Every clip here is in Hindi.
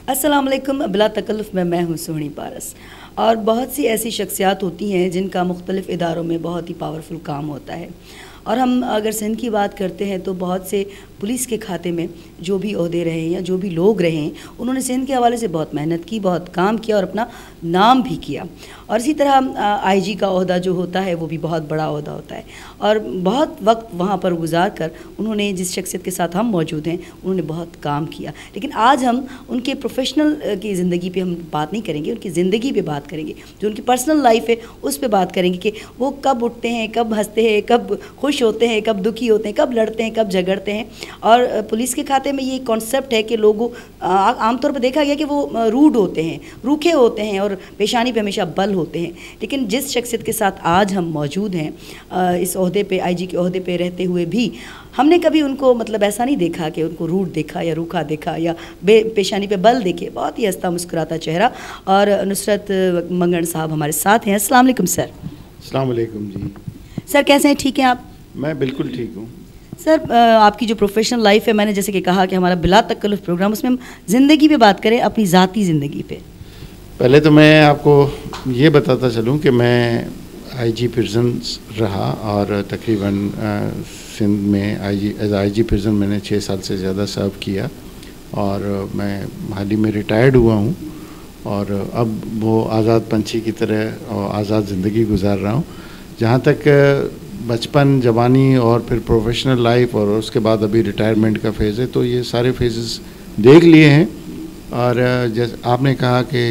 अस्सलाम वालेकुम। बिला तकल्लुफ़ में मैं हूँ सोहनी पारस। और बहुत सी ऐसी शख्सियात होती हैं जिनका मुख्तलिफ़ इदारों में बहुत ही पावरफुल काम होता है। और हम अगर सिंध की बात करते हैं तो बहुत से पुलिस के खाते में जो भी ओहदे रहे हैं या जो भी लोग रहे हैं, उन्होंने सिंध के हवाले से बहुत मेहनत की, बहुत काम किया और अपना नाम भी किया। और इसी तरह आईजी का ओहदा जो होता है वो भी बहुत बड़ा ओहदा होता है और बहुत वक्त वहाँ पर गुजार कर उन्होंने, जिस शख्सियत के साथ हम मौजूद हैं, उन्होंने बहुत काम किया। लेकिन आज हम उनके प्रोफेशनल की ज़िंदगी पे हम बात नहीं करेंगे, उनकी ज़िंदगी पे बात करेंगे। जो उनकी पर्सनल लाइफ है उस पे बात करेंगे कि वो कब उठते हैं, कब हंसते हैं, कब खुश होते हैं, कब दुखी होते हैं, कब लड़ते हैं, कब झगड़ते हैं। और पुलिस के खाते में ये कॉन्सेप्ट है कि लोगों आमतौर पर देखा गया कि वो रूड होते हैं, रूखे होते हैं और पेशानी पे हमेशा बल होते हैं। लेकिन जिस शख्सियत के साथ आज हम मौजूद हैं, इस ओहदे पे, आईजी के ओहदे पे रहते हुए भी हमने कभी उनको मतलब ऐसा नहीं देखा कि उनको रूड देखा या रूखा देखा या पेशानी पे बल देखे। बहुत ही हंसता मुस्कुराता चेहरा। और नुसरत मंगन साहब हमारे साथ हैं। अस्सलाम वालेकुम सर। अस्सलाम वालेकुम जी। सर कैसे हैं? ठीक हैं आप? मैं बिल्कुल ठीक हूँ सर। आपकी जो प्रोफेशनल लाइफ है, मैंने जैसे कि कहा कि हमारा बिला तकल्लुफ़ प्रोग्राम, उसमें हम ज़िंदगी पे बात करें, अपनी ज़ाती ज़िंदगी पे। पहले तो मैं आपको ये बताता चलूँ कि मैं आईजी प्रिजन्स रहा और तकरीबन सिंध में आईजी प्रिजन मैंने 6 साल से ज़्यादा सर्व किया और मैं हाल ही में रिटायर्ड हुआ हूँ और अब वो आज़ाद पंछी की तरह और आज़ाद ज़िंदगी गुजार रहा हूँ। जहाँ तक बचपन, जवानी और फिर प्रोफेशनल लाइफ और उसके बाद अभी रिटायरमेंट का फेज़ है, तो ये सारे फेजेस देख लिए हैं। और जैसे आपने कहा कि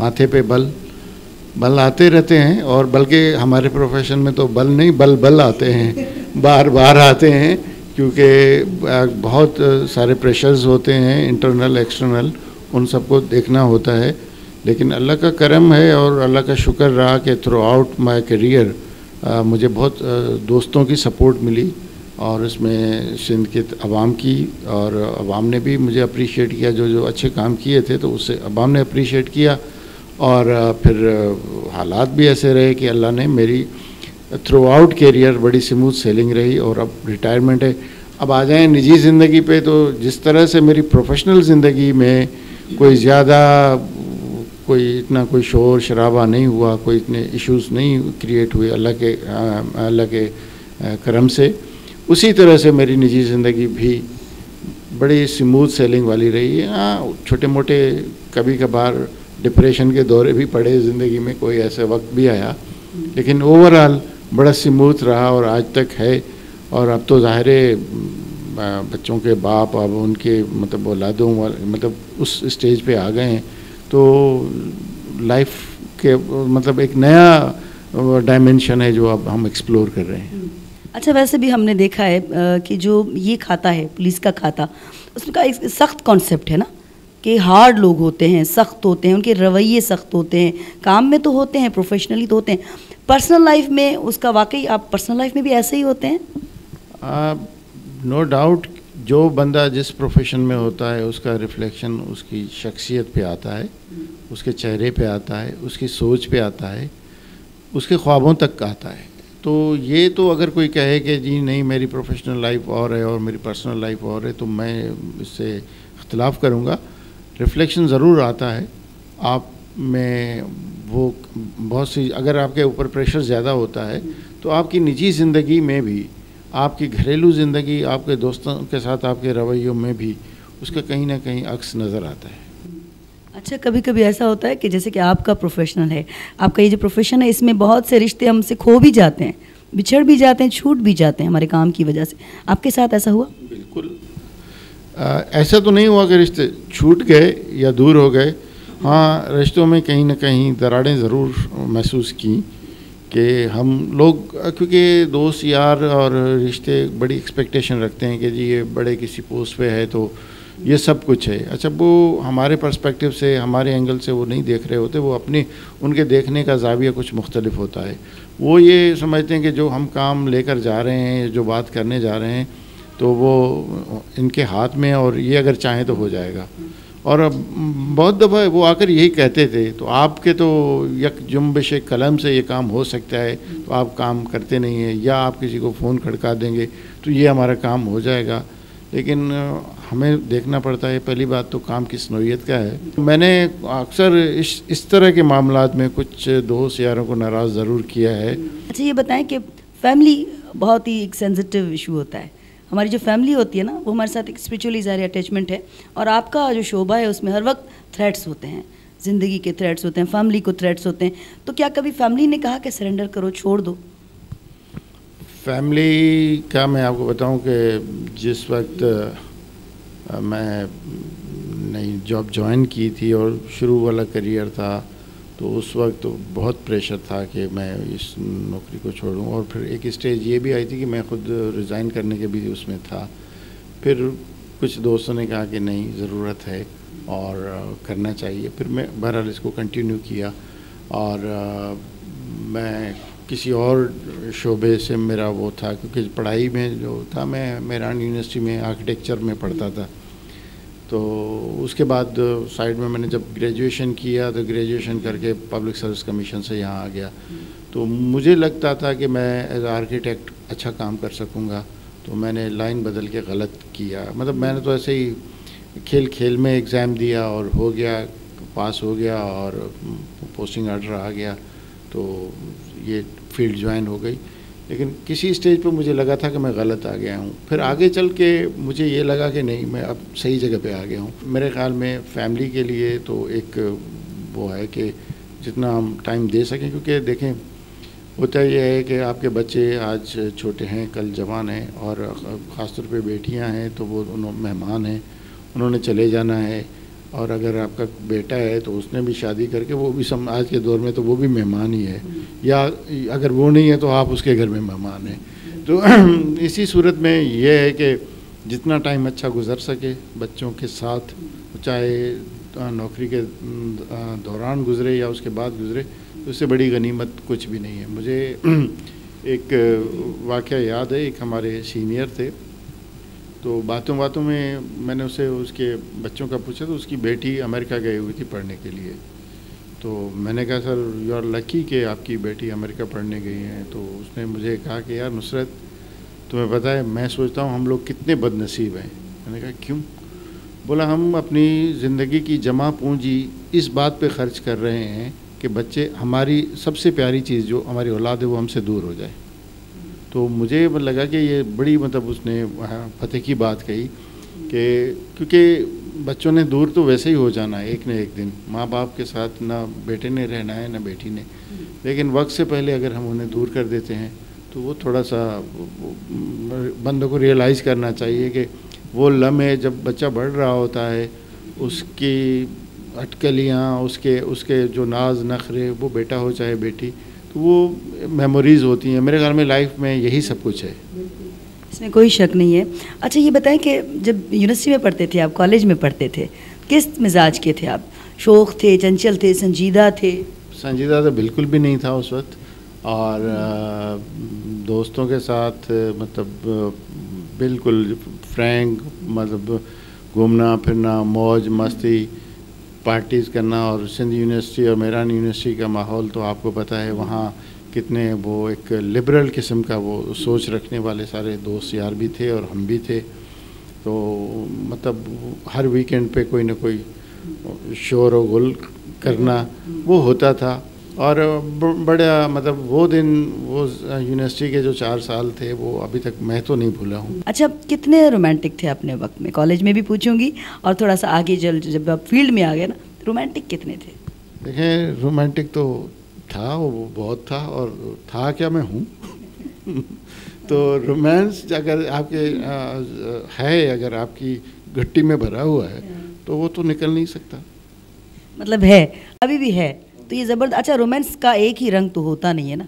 माथे पे बल आते रहते हैं, और बल्कि हमारे प्रोफेशन में तो बल नहीं, बल आते हैं, बार आते हैं, क्योंकि बहुत सारे प्रेशर्स होते हैं, इंटरनल एक्सटर्नल, उन सबको देखना होता है। लेकिन अल्लाह का करम है और अल्लाह का शुक्र रहा कि थ्रू आउट माई करियर मुझे बहुत दोस्तों की सपोर्ट मिली और इसमें सिंध के अवाम की, और अवाम ने भी मुझे अप्रिशिएट किया। जो अच्छे काम किए थे तो उससे अवाम ने अप्रिशिएट किया। और फिर हालात भी ऐसे रहे कि अल्लाह ने मेरी थ्रू आउट कैरियर बड़ी स्मूथ सेलिंग रही और अब रिटायरमेंट है। अब आ जाएं निजी ज़िंदगी पे, तो जिस तरह से मेरी प्रोफेशनल ज़िंदगी में कोई इतना कोई शोर शराबा नहीं हुआ, कोई इतने इश्यूज़ नहीं क्रिएट हुए अल्लाह के करम से, उसी तरह से मेरी निजी ज़िंदगी भी बड़ी स्मूथ सेलिंग वाली रही है। हाँ, छोटे मोटे कभी कभार डिप्रेशन के दौरे भी पड़े ज़िंदगी में, कोई ऐसा वक्त भी आया, लेकिन ओवरऑल बड़ा स्मूथ रहा और आज तक है। और अब तो ज़ाहिर है बच्चों के बाप अब उनके मतलब औलादों मतलब उस स्टेज पे आ गए हैं, तो लाइफ के मतलब एक नया डायमेंशन है जो अब हम एक्सप्लोर कर रहे हैं। अच्छा, वैसे भी हमने देखा है कि जो ये खाता है, पुलिस का खाता, उसका एक सख्त कॉन्सेप्ट है ना, कि हार्ड लोग होते हैं, सख्त होते हैं, उनके रवैये सख्त होते हैं। काम में तो होते हैं, प्रोफेशनली तो होते हैं, पर्सनल लाइफ में उसका वाकई आप पर्सनल लाइफ में भी ऐसे ही होते हैं? नो डाउट, जो बंदा जिस प्रोफेशन में होता है उसका रिफ्लेक्शन उसकी शख्सियत पे आता है, उसके चेहरे पे आता है, उसकी सोच पे आता है, उसके ख्वाबों तक आता है। तो ये तो अगर कोई कहे कि जी नहीं मेरी प्रोफेशनल लाइफ और है और मेरी पर्सनल लाइफ और है, तो मैं इससे इख्तिलाफ़ करूँगा। रिफ्लेक्शन ज़रूर आता है आप में, वो बहुत सी, अगर आपके ऊपर प्रेशर ज़्यादा होता है तो आपकी निजी ज़िंदगी में भी, आपकी घरेलू ज़िंदगी, आपके दोस्तों के साथ आपके रवैयों में भी उसका कहीं ना कहीं अक्स नज़र आता है। अच्छा, कभी कभी ऐसा होता है कि जैसे कि आपका प्रोफेशनल है, आपका ये जो प्रोफेशन है, इसमें बहुत से रिश्ते हमसे खो भी जाते हैं, बिछड़ भी जाते हैं, छूट भी जाते हैं हमारे काम की वजह से। आपके साथ ऐसा हुआ? बिल्कुल। ऐसा तो नहीं हुआ कि रिश्ते छूट गए या दूर हो गए। हाँ, रिश्तों में कहीं ना कहीं दरारें ज़रूर महसूस की कि हम लोग, क्योंकि दोस्त यार और रिश्ते बड़ी एक्सपेक्टेशन रखते हैं कि जी ये बड़े किसी पोस्ट पे है तो ये सब कुछ है। अच्छा, वो हमारे पर्सपेक्टिव से, हमारे एंगल से वो नहीं देख रहे होते, वो अपनी, उनके देखने का ज़ाविया कुछ मुख्तलिफ होता है। वो ये समझते हैं कि जो हम काम लेकर जा रहे हैं, जो बात करने जा रहे हैं, तो वो इनके हाथ में, और ये अगर चाहें तो हो जाएगा। और बहुत दफ़ा वो आकर यही कहते थे, तो आपके तो यक जुम्बिश कलम से ये काम हो सकता है, तो आप काम करते नहीं हैं, या आप किसी को फ़ोन खड़का देंगे तो ये हमारा काम हो जाएगा। लेकिन हमें देखना पड़ता है पहली बात तो काम की नौइयत का है। मैंने अक्सर इस तरह के मामलात में कुछ दोस्त यारों को नाराज़ ज़रूर किया है। अच्छा ये बताएं कि फैमिली बहुत ही एक सेंसिटिव इशू होता है। हमारी जो फैमिली होती है ना, वो हमारे साथ एक स्पिरिचुअली ज़ाहिर अटैचमेंट है, और आपका जो शोबा है उसमें हर वक्त थ्रेट्स होते हैं, ज़िंदगी के थ्रेट्स होते हैं, फैमिली को थ्रेट्स होते हैं। तो क्या कभी फैमिली ने कहा कि सरेंडर करो, छोड़ दो? फैमिली का मैं आपको बताऊं कि जिस वक्त मैं नई जॉब ज्वाइन की थी और शुरू वाला करियर था, तो उस वक्त तो बहुत प्रेशर था कि मैं इस नौकरी को छोड़ूं, और फिर एक स्टेज ये भी आई थी कि मैं खुद रिज़ाइन करने के भी उसमें था। फिर कुछ दोस्तों ने कहा कि नहीं, ज़रूरत है और करना चाहिए। फिर मैं बहरहाल इसको कंटिन्यू किया, और मैं किसी और शोबे से मेरा वो था, क्योंकि पढ़ाई में जो था, मैं मेरान यूनिवर्सिटी में आर्किटेक्चर में पढ़ता था। तो उसके बाद साइड में मैंने जब ग्रेजुएशन किया, तो ग्रेजुएशन करके पब्लिक सर्विस कमीशन से यहाँ आ गया। तो मुझे लगता था कि मैं एज आर्किटेक्ट अच्छा काम कर सकूँगा, तो मैंने लाइन बदल के गलत किया। मतलब मैंने तो ऐसे ही खेल खेल में एग्ज़ाम दिया और हो गया, पास हो गया और पोस्टिंग आर्डर आ गया, तो ये फील्ड ज्वाइन हो गई। लेकिन किसी स्टेज पर मुझे लगा था कि मैं गलत आ गया हूँ। फिर आगे चल के मुझे ये लगा कि नहीं, मैं अब सही जगह पे आ गया हूँ। मेरे ख़्याल में फैमिली के लिए तो एक वो है कि जितना हम टाइम दे सकें, क्योंकि देखें होता ये है कि आपके बच्चे आज छोटे हैं, कल जवान हैं, और ख़ास तौर पे बेटियाँ हैं तो वो मेहमान हैं, उन्होंने चले जाना है। और अगर आपका बेटा है तो उसने भी शादी करके, वो भी आज के दौर में तो वो भी मेहमान ही है, या अगर वो नहीं है तो आप उसके घर में मेहमान हैं। तो इसी सूरत में ये है कि जितना टाइम अच्छा गुजर सके बच्चों के साथ, चाहे नौकरी के दौरान गुजरे या उसके बाद गुजरे, तो उससे बड़ी गनीमत कुछ भी नहीं है। मुझे एक वाक़या याद है, एक हमारे सीनियर थे, तो बातों बातों में मैंने उसे उसके बच्चों का पूछा, तो उसकी बेटी अमेरिका गई हुई थी पढ़ने के लिए। तो मैंने कहा, सर यू आर लकी कि आपकी बेटी अमेरिका पढ़ने गई है। तो उसने मुझे कहा कि यार नुसरत, तुम्हें पता है मैं सोचता हूँ हम लोग कितने बदनसीब हैं। मैंने कहा क्यों? बोला, हम अपनी ज़िंदगी की जमा पूंजी इस बात पे ख़र्च कर रहे हैं कि बच्चे, हमारी सबसे प्यारी चीज़ जो हमारी औलाद है वो हमसे दूर हो जाए। तो मुझे लगा कि ये बड़ी मतलब उसने फतेह की बात कही कि क्योंकि बच्चों ने दूर तो वैसे ही हो जाना है एक न एक दिन, माँ बाप के साथ ना बेटे ने रहना है ना बेटी ने, लेकिन वक्त से पहले अगर हम उन्हें दूर कर देते हैं तो वो थोड़ा सा बंदों को रियलाइज़ करना चाहिए कि वो लम्हे जब बच्चा बढ़ रहा होता है, उसकी अटकलियाँ, उसके जो नाज नखरे, वो बेटा हो चाहे बेटी, तो वो मेमोरीज़ होती हैं। मेरे ख्याल में लाइफ में यही सब कुछ है, इसमें कोई शक नहीं है। अच्छा ये बताएं कि जब यूनिवर्सिटी में पढ़ते थे, आप कॉलेज में पढ़ते थे, किस मिजाज के थे आप? शौक़ थे, चंचल थे, संजीदा थे? संजीदा तो बिल्कुल भी नहीं था उस वक्त, और दोस्तों के साथ मतलब बिल्कुल फ्रैंक, मतलब घूमना फिरना, मौज मस्ती, पार्टीज़ करना। और सिंध यूनिवर्सिटी और मेरान यूनिवर्सिटी का माहौल तो आपको पता है, वहाँ कितने वो एक लिबरल किस्म का वो सोच रखने वाले सारे दोस्त यार भी थे और हम भी थे। तो मतलब हर वीकेंड पे कोई ना कोई शोर और गुल करना वो होता था। और बड़ा मतलब वो दिन, वो यूनिवर्सिटी के जो 4 साल थे, वो अभी तक मैं तो नहीं भूला हूँ। अच्छा, कितने रोमांटिक थे अपने वक्त में? कॉलेज में भी पूछूंगी, और थोड़ा सा आगे जब आप फील्ड में आ गए ना, रोमांटिक कितने थे? देखें, रोमांटिक तो था, वो बहुत था, और था क्या, मैं हूँ। तो रोमांस अगर आपके है, अगर आपकी घट्टी में भरा हुआ है तो वो तो निकल नहीं सकता। मतलब है, अभी भी है, तो ये ज़बरदस्त। अच्छा, रोमांस का एक ही रंग तो होता नहीं है ना?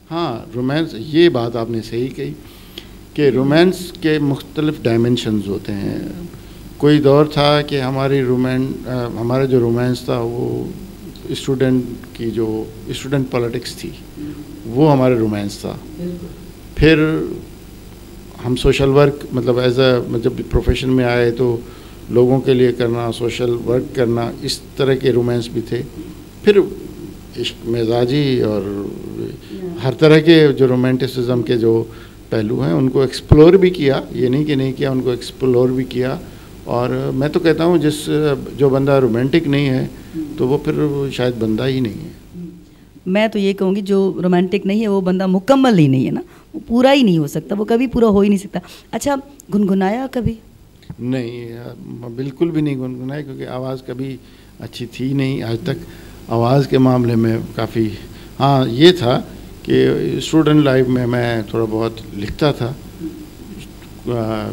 हाँ, रोमांस, ये बात आपने सही कही कि रोमांस के मुख्तलिफ डायमेंशंस होते हैं। कोई दौर था कि हमारा जो रोमांस था वो स्टूडेंट पॉलिटिक्स थी, वो हमारा रोमांस था। फिर हम सोशल वर्क, मतलब जब प्रोफेशन में आए तो लोगों के लिए करना, सोशल वर्क करना, इस तरह के रोमांस भी थे। फिर इश्क मिजाजी और हर तरह के जो रोमांटिसिज्म के जो पहलू हैं, उनको एक्सप्लोर भी किया, ये नहीं कि नहीं किया, उनको एक्सप्लोर भी किया। और मैं तो कहता हूँ जो बंदा रोमांटिक नहीं है तो वो फिर शायद बंदा ही नहीं है। मैं तो ये कहूँगी जो रोमांटिक नहीं है वो बंदा मुकम्मल ही नहीं है ना, वो पूरा ही नहीं हो सकता, वो कभी पूरा हो ही नहीं सकता। अच्छा, गुनगुनाया कभी? नहीं, बिल्कुल भी नहीं गुनगुनाया, क्योंकि आवाज़ कभी अच्छी थी नहीं आज तक। आवाज़ के मामले में काफ़ी, हाँ ये था कि स्टूडेंट लाइफ में मैं थोड़ा बहुत लिखता था,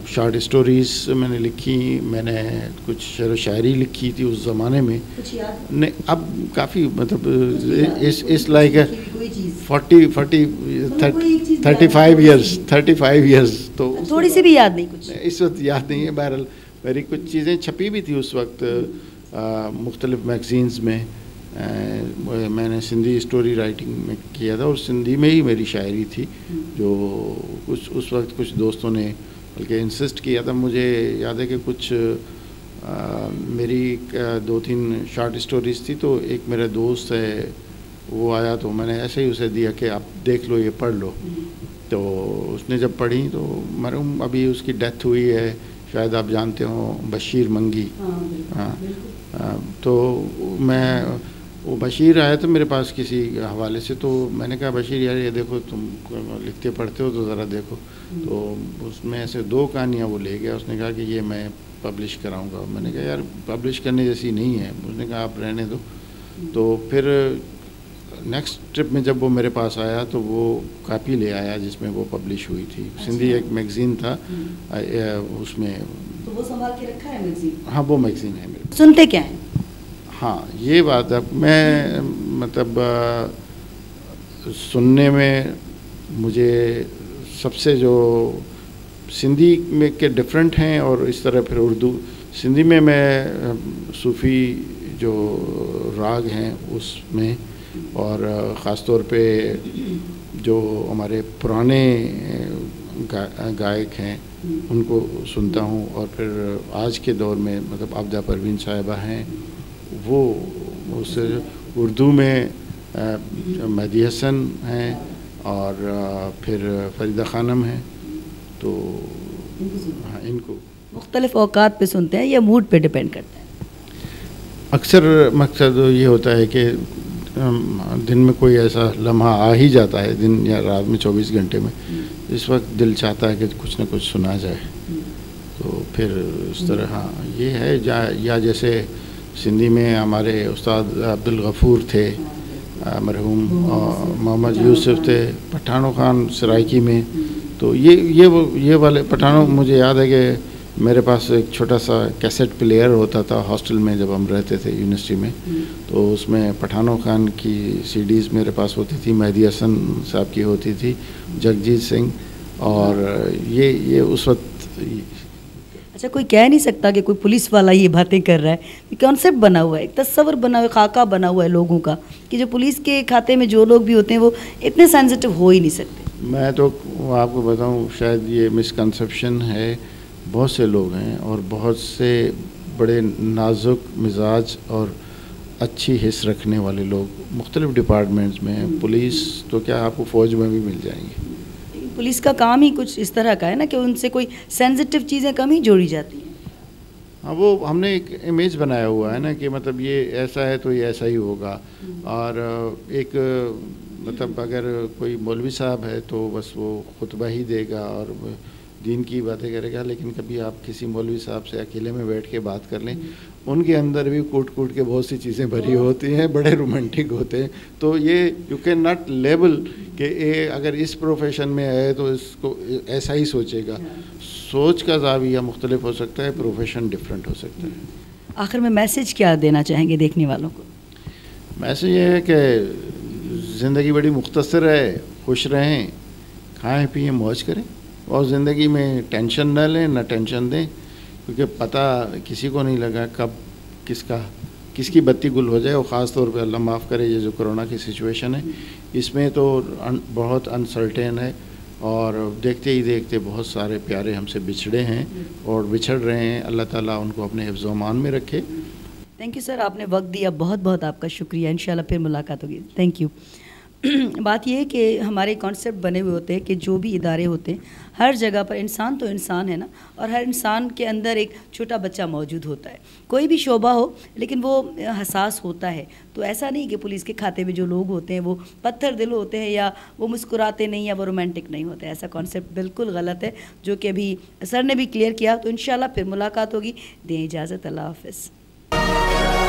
शॉर्ट स्टोरीज़ मैंने लिखी, मैंने कुछ शेर व शायरी लिखी थी उस ज़माने में। कुछ याद नहीं, अब काफ़ी मतलब इस लाइक 35 ईयर्स तो थोड़ी सी भी याद नहीं कुछ? इस वक्त याद नहीं है। बहरहाल मेरी कुछ चीज़ें छपी भी थी उस वक्त मुख्तलिफ मैगज़ीन्स में। मैंने सिंधी स्टोरी राइटिंग में किया था और सिंधी में ही मेरी शायरी थी, जो कुछ उस वक्त कुछ दोस्तों ने बल्कि इंसिस्ट किया था। मुझे याद है कि कुछ मेरी 2-3 शॉर्ट स्टोरीज़ थी, तो एक मेरा दोस्त है वो आया तो मैंने ऐसे ही उसे दिया कि आप देख लो, ये पढ़ लो। तो उसने जब पढ़ी तो मरहूम अभी उसकी डेथ हुई है, शायद आप जानते हो, बशीर मंगी। हाँ, तो वो बशीर आया था मेरे पास किसी हवाले से, तो मैंने कहा बशीर यार ये देखो, तुम लिखते पढ़ते हो तो ज़रा देखो। तो उसमें ऐसे 2 कहानियाँ वो ले गया, उसने कहा कि ये मैं पब्लिश कराऊंगा। मैंने कहा यार पब्लिश करने जैसी नहीं है। उसने कहा आप रहने दो। तो फिर नेक्स्ट ट्रिप में जब वो मेरे पास आया तो वो कापी ले आया जिसमें वो पब्लिश हुई थी। सिंधी एक मैगज़ीन था उसमें। तो वो संभाल के रखा है मैगज़ीन? हाँ, वो मैगज़ीन है मेरे। सुनते क्या है? हाँ, ये बात है। मैं मतलब सुनने में मुझे सबसे जो सिंधी में के डिफरेंट हैं और इस तरह फिर उर्दू। सिंधी में मैं सूफ़ी जो राग हैं उसमें, और ख़ास तौर पे जो हमारे पुराने गायक हैं उनको सुनता हूँ। और फिर आज के दौर में मतलब आबिदा परवीन साहिबा हैं, वो उससे उर्दू में मेहदी हसन हैं और फिर फरीदा खानम हैं। तो हाँ, इनको मुख्तलिफ औकात पे सुनते हैं या मूड पे डिपेंड करता है? अक्सर मकसद ये होता है कि दिन में कोई ऐसा लम्हा आ ही जाता है, दिन या रात में 24 घंटे में, इस वक्त दिल चाहता है कि कुछ ना कुछ सुना जाए। तो फिर इस तरह हाँ ये है। या जैसे सिंधी में हमारे उस्ताद अब्दुल गफूर थे, मरहूम मोहम्मद यूसुफ थे, पठानों खान सराइकी में। तो ये वाले पठानों, मुझे याद है कि मेरे पास एक छोटा सा कैसेट प्लेयर होता था हॉस्टल में जब हम रहते थे यूनिवर्सिटी में। तो उसमें पठानों खान की सीडीज़ मेरे पास होती थी, मेहदी हसन साहब की होती थी, जगजीत सिंह। और ये उस वक्त। अच्छा, कोई कह नहीं सकता कि कोई पुलिस वाला ये बातें कर रहा है। कॉन्सेप्ट बना हुआ है, एक तस्वर बना हुआ है, खाका बना हुआ है लोगों का कि जो पुलिस के खाते में जो लोग भी होते हैं वो इतने सेंसिटिव हो ही नहीं सकते। मैं तो आपको बताऊं, शायद ये मिसकंसेप्शन है। बहुत से लोग हैं और बहुत से बड़े नाजुक मिजाज और अच्छी हिस्स रखने वाले लोग मुख्तलिफ डिपार्टमेंट्स में हैं। पुलिस तो क्या, आपको फ़ौज में भी मिल जाएंगी। पुलिस का काम ही कुछ इस तरह का है ना कि उनसे कोई सेंसिटिव चीज़ें कम ही जोड़ी जाती हैं। हाँ, वो हमने एक इमेज बनाया हुआ है ना कि मतलब ये ऐसा है तो ये ऐसा ही होगा। और एक मतलब अगर कोई मौलवी साहब है तो बस वो खुतबा ही देगा और दीन की बातें करेगा। लेकिन कभी आप किसी मौलवी साहब से अकेले में बैठ के बात कर लें, उनके अंदर भी कूट के बहुत सी चीज़ें भरी होती हैं, बड़े रोमांटिक होते हैं। तो ये यू कैन नॉट लेबल कि ये अगर इस प्रोफेशन में है तो इसको ऐसा ही सोचेगा। सोच का ज़ाविया मुख्तलिफ हो सकता है, प्रोफेशन डिफरेंट हो सकता है। आखिर में मैसेज क्या देना चाहेंगे देखने वालों को? मैसेज ये है कि ज़िंदगी बड़ी मुख्तसर है, खुश रहें, खाएं पिएं मौज करें और ज़िंदगी में टेंशन न लें, न टेंशन दें, क्योंकि पता किसी को नहीं लगा कब किसकी बत्ती गुल हो जाए। और ख़ास तौर पे अल्लाह माफ़ करे ये जो कोरोना की सिचुएशन है, इसमें तो बहुत अनसर्टेन है और देखते ही देखते बहुत सारे प्यारे हमसे बिछड़े हैं और बिछड़ रहे हैं। अल्लाह ताला उनको अपने हिफ्ज़ व अमान में रखे। थैंक यू सर, आपने वक्त दिया, बहुत बहुत आपका शुक्रिया। इंशाल्लाह फिर मुलाकात होगी। Thank you. बात ये है कि हमारे कॉन्सेप्ट बने हुए होते हैं कि जो भी इदारे होते हैं हर जगह पर इंसान तो इंसान है ना, और हर इंसान के अंदर एक छोटा बच्चा मौजूद होता है। कोई भी शोबा हो लेकिन वो हसास होता है। तो ऐसा नहीं कि पुलिस के खाते में जो लोग होते हैं वो पत्थर दिल होते हैं या वो मुस्कुराते नहीं या वो रोमांटिक नहीं होते। ऐसा कॉन्सेप्ट बिल्कुल गलत है, जो कि अभी सर ने भी क्लियर किया। तो इंशाल्लाह फिर मुलाकात होगी। दें इजाज़त, अल्लाह हाफ़िज़।